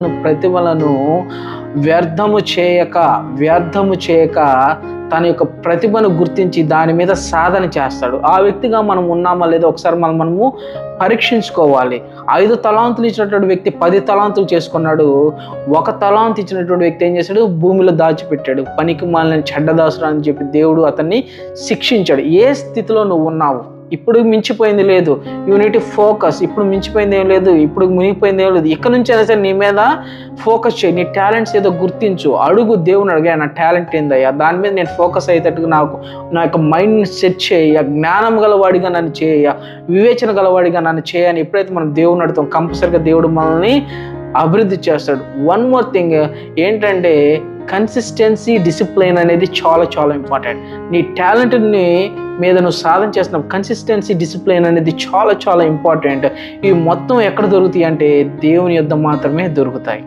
ప్రతిభలను వ్యర్థము చేయక తన యొక్క ప్రతిభను గుర్తించి దాని మీద సాధన చేస్తాడు. ఆ వ్యక్తిగా మనం ఉన్నామా లేదా ఒకసారి మనము పరీక్షించుకోవాలి. 5 తలాంతులు ఇచ్చినటువంటి వ్యక్తి 10 తలాంతులు చేసుకున్నాడు. 1 తలాంతు ఇచ్చినటువంటి వ్యక్తి ఏం చేశాడు? భూమిలో దాచిపెట్టాడు. పనికి మాలిన చెడ్డదాసుడు అని చెప్పి దేవుడు అతన్ని శిక్షించాడు. ఏ స్థితిలో నువ్వు ఉన్నావు? ఇప్పుడు మించిపోయింది లేదు, యూనిటీ ఫోకస్. ఇప్పుడు మించిపోయింది ఏం లేదు, ఇప్పుడు మునిగిపోయింది ఏం లేదు. ఇక్కడ నుంచి అయినా సరే నీ మీద ఫోకస్ చేయి. నీ టాలెంట్స్ ఏదో గుర్తించు, అడుగు దేవుని అడిగా, నా టాలెంట్ ఏందయ్యా, దాని మీద నేను ఫోకస్ అయ్యేటట్టుగా నా యొక్క మైండ్ సెట్ చేయ, జ్ఞానం గలవాడిగా నన్ను చేయ, వివేచన గలవాడిగా నన్ను చేయని ఎప్పుడైతే మనం దేవుని అడుగుతాం, కంపల్సరిగా దేవుడు మనల్ని అభివృద్ధి చేస్తాడు. వన్ మోర్ థింగ్ ఏంటంటే, కన్సిస్టెన్సీ, డిసిప్లైన్ అనేది చాలా చాలా ఇంపార్టెంట్. నీ టాలెంట్ని మీద నువ్వు సాధన చేస్తున్నావు. కన్సిస్టెన్సీ, డిసిప్లైన్ అనేది చాలా చాలా ఇంపార్టెంట్. ఇవి మొత్తం ఎక్కడ దొరుకుతాయి అంటే దేవుని యొద్ద మాత్రమే దొరుకుతాయి.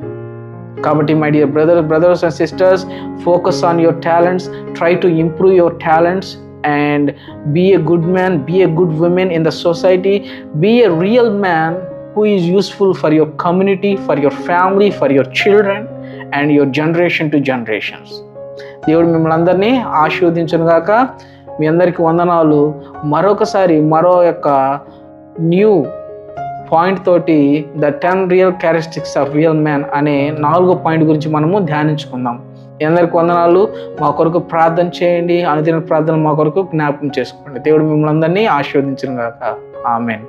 కాబట్టి my dear brothers and sisters, focus on your talents, try to improve your talents and be a good man, be a good woman in the society, be a real man who is useful for your community, for your family, for your children and your generation to generations. దేవుడు మిమ్మల్ని అందరినీ ఆశీర్వదించును గాక. మీ అందరికీ వందనాలు. మరొకసారి మరో యొక్క న్యూ పాయింట్ తోటి the 10 real characteristics of real man అనే 4వ పాయింట్ గురించి మనము ధ్యానించుకుందాం. మీ అందరికీ వందనాలు. మా కొరకు ప్రార్థన చేయండి. అనుదిన ప్రార్థన మా కొరకు జ్ఞాపకం చేసుకోండి. దేవుడు మిమ్మల్ని అందరినీ ఆశీర్వదించును గాక. ఆమేన్.